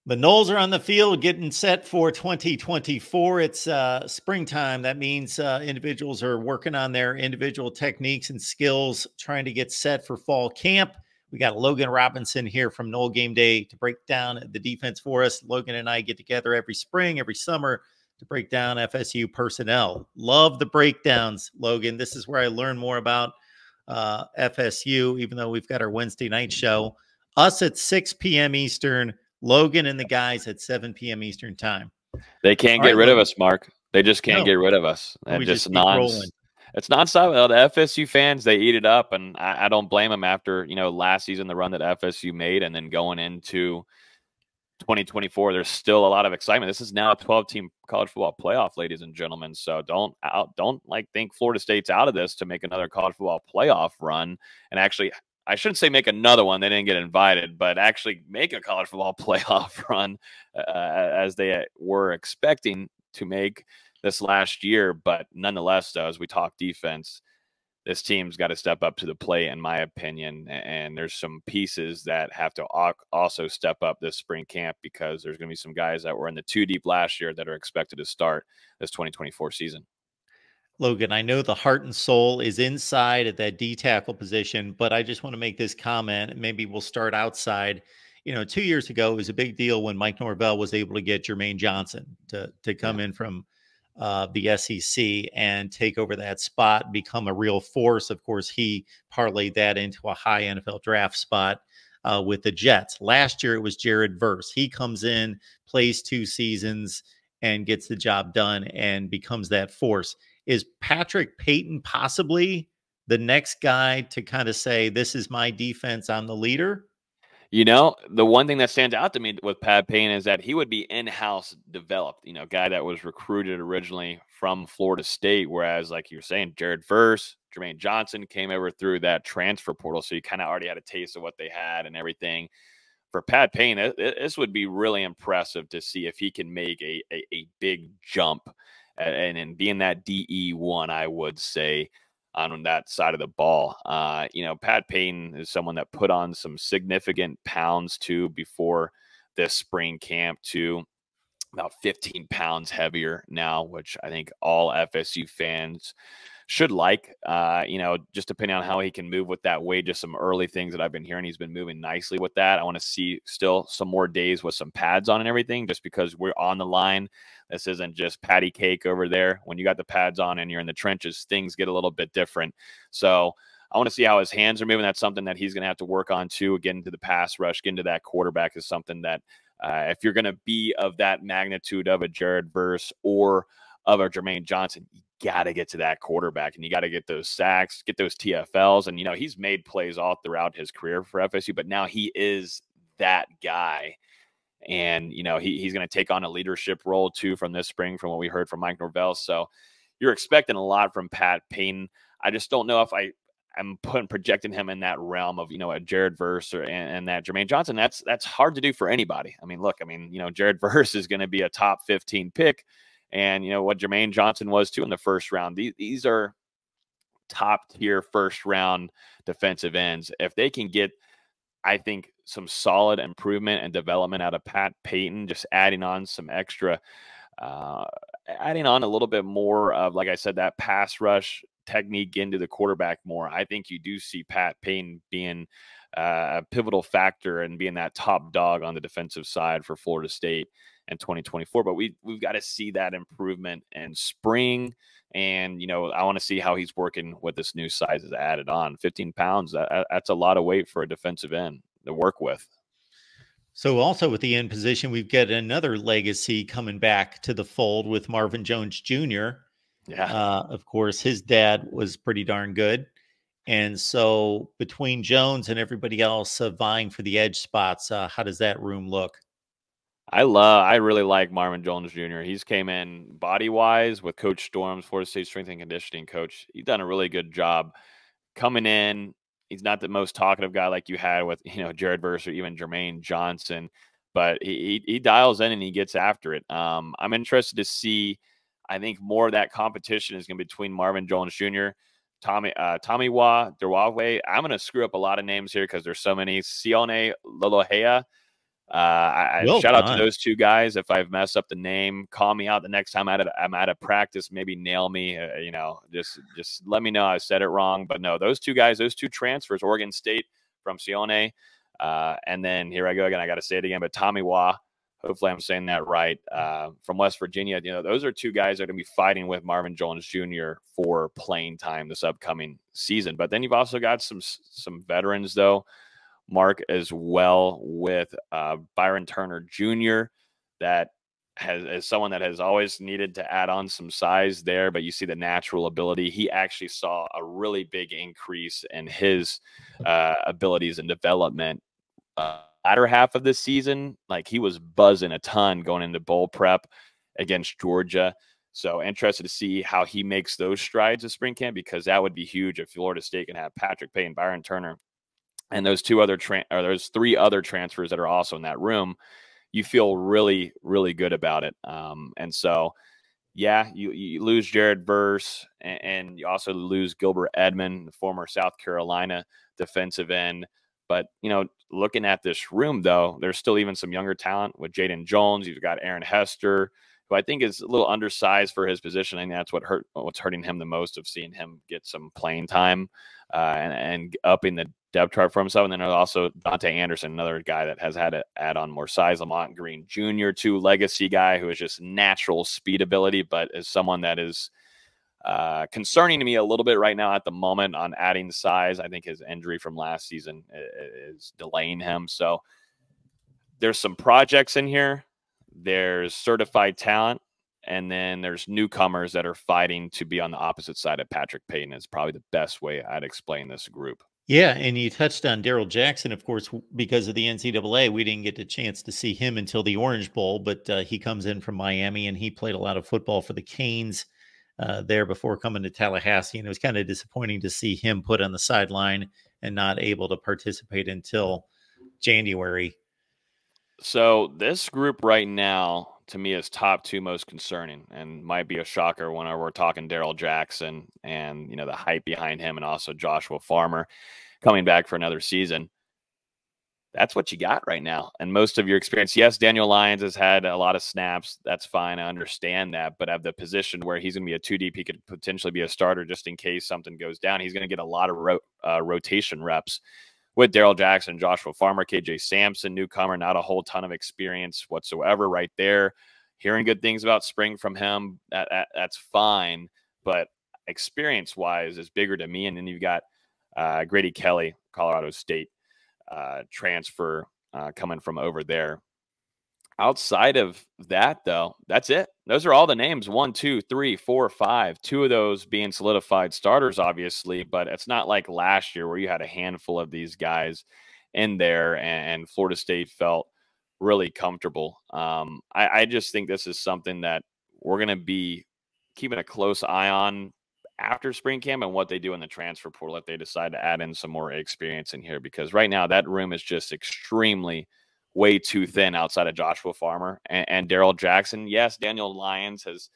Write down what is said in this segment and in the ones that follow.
The Knowles are on the field getting set for 2024. It's springtime. That means individuals are working on their individual techniques and skills, trying to get set for fall camp. We got Logan Robinson here from Knoll Game Day to break down the defense for us. Logan and I get together every spring, every summer to break down FSU personnel. Love the breakdowns, Logan. This is where I learn more about FSU, even though we've got our Wednesday night show. Us at 6 p.m. Eastern, Logan and the guys at 7 p.m. Eastern time. They can't All get right, rid of Logan. us, Mark. They just can't get rid of us. We And just keep rolling. It's nonstop. Well, the FSU fans, they eat it up, and I don't blame them after, last season, the run that FSU made, and then going into 2024, there's still a lot of excitement. This is now a 12-team college football playoff, ladies and gentlemen. So don't think Florida State's out of this to make another college football playoff run. And actually, I shouldn't say make another one. They didn't get invited, but actually make a college football playoff run as they were expecting to make this last year. But nonetheless, though, as we talk defense, this team's got to step up to the plate, in my opinion. And there's some pieces that have to also step up this spring camp, because there's going to be some guys that were in the 2 deep last year that are expected to start this 2024 season. Logan, I know the heart and soul is inside at that D tackle position, but I just want to make this comment, and maybe we'll start outside. 2 years ago, it was a big deal when Mike Norvell was able to get Jermaine Johnson to come in from the SEC and take over that spot, become a real force. Of course, he parlayed that into a high NFL draft spot with the Jets. Last year, it was Jared Verse. He comes in, plays 2 seasons, and gets the job done and becomes that force. Is Patrick Payton possibly the next guy to kind of say, this is my defense, I'm the leader? The one thing that stands out to me with Pat Payne is that he would be in-house developed, guy that was recruited originally from Florida State, whereas, like you're saying, Jared Verse, Jermaine Johnson came over through that transfer portal, so he kind of already had a taste of what they had and everything. For Pat Payne, this would be really impressive to see if he can make a big jump and being that DE1, I would say, on that side of the ball. Pat Payton is someone that put on some significant pounds too before this spring camp, too. About 15 pounds heavier now, which I think all FSU fans should like. Just depending on how he can move with that weight, just some early things that I've been hearing, he's been moving nicely with that. I want to see still some more days with some pads on and everything, just because we're on the line. This isn't just patty cake over there. When you got the pads on and you're in the trenches, things get a little bit different. So I want to see how his hands are moving. That's something that he's going to have to work on too. Get into the pass rush, get into that quarterback is something that if you're going to be of that magnitude of a Jared Verse or of a Jermaine Johnson, you got to get to that quarterback, and you got to get those sacks, get those TFLs. And, he's made plays all throughout his career for FSU, but now he is that guy. And, he's going to take on a leadership role too from this spring, from what we heard from Mike Norvell. So you're expecting a lot from Pat Payton. I just don't know if I'm projecting him in that realm of, a Jared Verse and that Jermaine Johnson. That's hard to do for anybody. Jared Verse is going to be a top 15 pick. And, what Jermaine Johnson was too in the first round. These are top tier first round defensive ends. If they can get, I think, some solid improvement and development out of Pat Payton, just adding on some extra, adding on a little bit more of, like I said, that pass rush technique into the quarterback more. I think you do see Pat Payton being a pivotal factor and being that top dog on the defensive side for Florida State in 2024. But we've got to see that improvement in spring. And, I want to see how he's working with this new sizes added on. 15 pounds, that's a lot of weight for a defensive end to work with. So also with the end position, we've got another legacy coming back to the fold with Marvin Jones Jr. Yeah. Of course, his dad was pretty darn good. And so between Jones and everybody else vying for the edge spots, how does that room look? I really like Marvin Jones Jr. He's came in body-wise with Coach Storms, Florida State strength and conditioning coach. He's done a really good job coming in. He's not the most talkative guy like you had with, Jared Verse or even Jermaine Johnson, but he dials in and he gets after it. I'm interested to see, I think more of that competition is going to be between Marvin Jones Jr., Tomiwa Derwawe. I'm going to screw up a lot of names here because there's so many. Sione Lolohea. I Well shout out to done. those two guys. If I've messed up the name, call me out the next time I'm at a practice. Maybe nail me. Just let me know I said it wrong. But no, those two guys, those two transfers, Oregon State from Sione, and then here I go again. I got to say it again. But Tommy Waugh, hopefully I'm saying that right, from West Virginia. Those are two guys that are going to be fighting with Marvin Jones Jr. for playing time this upcoming season. But then you've also got some veterans though. Mark as well with Byron Turner Jr. That is someone that has always needed to add on some size there, but you see the natural ability. He actually saw a really big increase in his abilities and development latter half of this season. Like he was buzzing a ton going into bowl prep against Georgia. So interested to see how he makes those strides at spring camp, because that would be huge if Florida State can have Patrick Payton, Byron Turner, and those those three other transfers that are also in that room. You feel really, really good about it. And so, yeah, you lose Jared Verse, and you also lose Gilbert Edmond, the former South Carolina defensive end. But, looking at this room, though, there's still even some younger talent with Jaden Jones. You've got Aaron Hester, who I think is a little undersized for his position. I think that's what's hurting him the most, of seeing him get some playing time and upping the depth chart for himself. And then there's also Dante Anderson, another guy that has had to add on more size. Lamont Green Jr., too, legacy guy who is just natural speed ability, but is someone that is concerning to me a little bit right now at the moment on adding size. I think his injury from last season is delaying him. So there's some projects in here. There's certified talent, and then there's newcomers that are fighting to be on the opposite side of Patrick Payton. Is probably the best way I'd explain this group. Yeah, and you touched on Daryl Jackson, of course, because of the NCAA. We didn't get a chance to see him until the Orange Bowl, but he comes in from Miami, and he played a lot of football for the Canes there before coming to Tallahassee. And it was kind of disappointing to see him put on the sideline and not able to participate until January. So this group right now, to me, is top two most concerning, and might be a shocker when we're talking Daryl Jackson and the hype behind him, and also Joshua Farmer coming back for another season. That's what you got right now. And most of your experience, yes, Daniel Lyons has had a lot of snaps. That's fine. I understand that. But at the position where he's going to be a 2 deep, he could potentially be a starter just in case something goes down. He's going to get a lot of rotation reps with Daryl Jackson, Joshua Farmer, KJ Sampson, newcomer, not a whole ton of experience whatsoever right there. Hearing good things about spring from him, that's fine. But experience-wise is bigger to me. And then you've got Grady Kelly, Colorado State transfer coming from over there. Outside of that, though, that's it. Those are all the names. 1, 2, 3, 4, 5. 2 of those being solidified starters, obviously, but it's not like last year where you had a handful of these guys in there and Florida State felt really comfortable. I just think this is something that we're going to be keeping a close eye on after spring camp and what they do in the transfer portal if they decide to add in some more experience in here, because right now that room is just extremely way too thin outside of Joshua Farmer and Daryl Jackson. Yes, Daniel Lyons has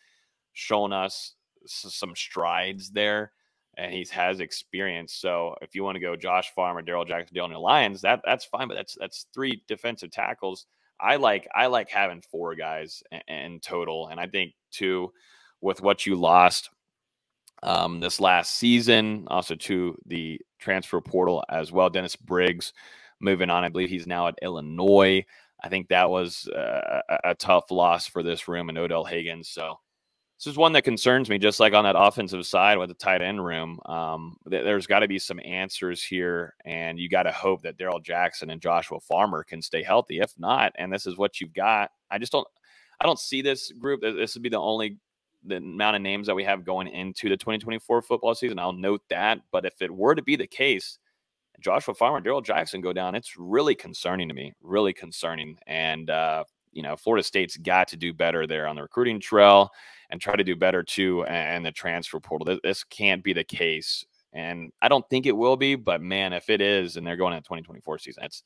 shown us some strides there, and he has experience. So if you want to go Josh Farmer, Daryl Jackson, Daniel Lyons, that's fine. But that's 3 defensive tackles. I like having 4 guys in total, and I think 2 with what you lost this last season, also to the transfer portal as well. Dennis Briggs moving on. I believe he's now at Illinois. I think that was a tough loss for this room, and Odell Higgins. So this is one that concerns me, just like on that offensive side with the tight end room. There's got to be some answers here, and you got to hope that Daryl Jackson and Joshua Farmer can stay healthy. If not, and this is what you've got, I don't see this group. This would be the amount of names that we have going into the 2024 football season. I'll note that. But if it were to be the case, Joshua Farmer, Daryl Jackson go down, it's really concerning to me, really concerning. And, Florida State's got to do better there on the recruiting trail and try to do better too. And the transfer portal, this can't be the case. And I don't think it will be, but man, if it is, and they're going into 2024 season, it's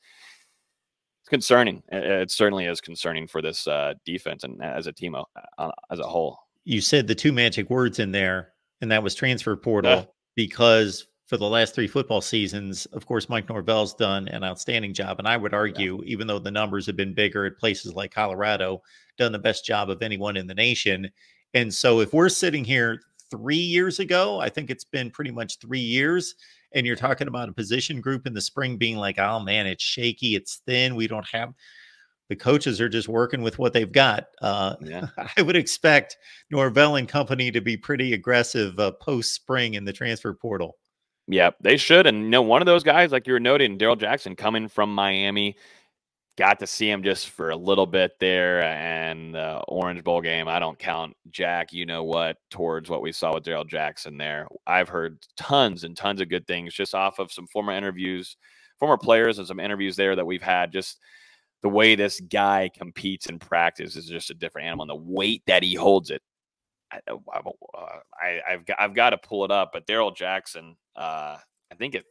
concerning. It certainly is concerning for this defense and as a team as a whole. You said the 2 magic words in there, and that was transfer portal, because for the last 3 football seasons, of course, Mike Norvell's done an outstanding job. And I would Yeah. argue, even though the numbers have been bigger at places like Colorado, done the best job of anyone in the nation. And so if we're sitting here 3 years ago, I think it's been pretty much 3 years, and you're Yeah. talking about a position group in the spring being like, oh man, it's shaky, it's thin, we don't have the coaches are just working with what they've got. Yeah. I would expect Norvell and company to be pretty aggressive post spring in the transfer portal. Yeah, they should. And one of those guys, like you were noting, Daryl Jackson, coming from Miami, got to see him just for a little bit there. And the Orange Bowl game, I don't count Jack, towards what we saw with Daryl Jackson there. I've heard tons and tons of good things just off of some former interviews, former players, and some interviews there that we've had. Just the way this guy competes in practice is just a different animal. And the weight that he holds it. I've got to pull it up, but Daryl Jackson, I think at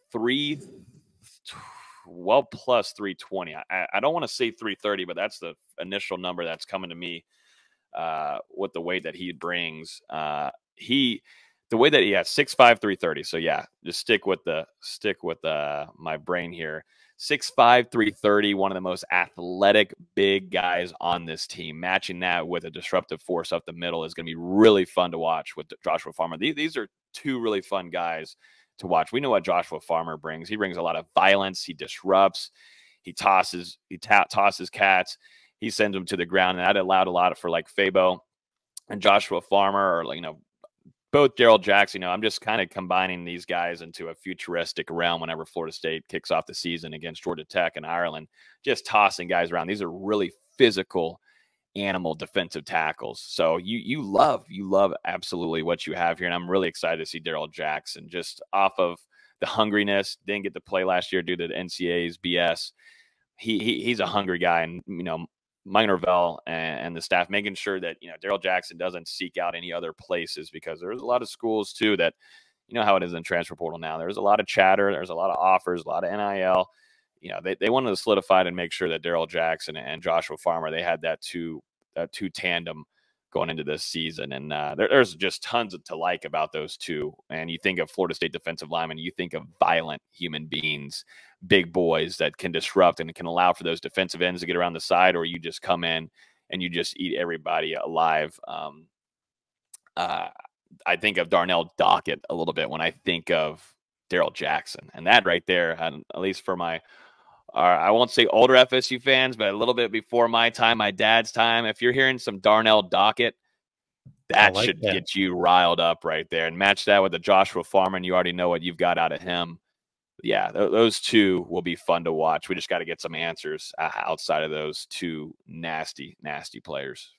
plus 320. I don't want to say 330, but that's the initial number that's coming to me with the weight that he brings. The way that he has 6'5", 330. So yeah, just stick with my brain here. 6'5", 330, one of the most athletic big guys on this team. Matching that with a disruptive force up the middle is going to be really fun to watch with Joshua Farmer. These are two really fun guys to watch. We know what Joshua Farmer brings. He brings a lot of violence. He disrupts. He tosses cats. He sends them to the ground, and that allowed a lot for like Fabo and Joshua Farmer, or both Daryl Jackson. I'm just kind of combining these guys into a futuristic realm whenever Florida State kicks off the season against Georgia Tech and Ireland, just tossing guys around. These are really physical animal defensive tackles. So you love absolutely what you have here. And I'm really excited to see Daryl Jackson just off of the hungriness. Didn't get to play last year due to the NCAA's BS. He's a hungry guy. And, Mike Norvell and the staff making sure that, Daryl Jackson doesn't seek out any other places, because there's a lot of schools too that, how it is in transfer portal now. There's a lot of chatter. There's a lot of offers, a lot of NIL. They wanted to solidify it and make sure that Daryl Jackson and Joshua Farmer, they had that two tandem going into this season. And there's just tons to like about those two. And you think of Florida State defensive linemen, you think of violent human beings, big boys that can disrupt and can allow for those defensive ends to get around the side, or you just come in and you just eat everybody alive. I think of Darnell Dockett a little bit when I think of Daryl Jackson, and that right there, at least for my I won't say older FSU fans, but a little bit before my time, my dad's time. If you're hearing some Darnell Dockett, that should get you riled up right there. And match that with the Joshua Farmer, and you already know what you've got out of him. Yeah, those two will be fun to watch. We just got to get some answers outside of those two nasty, nasty players.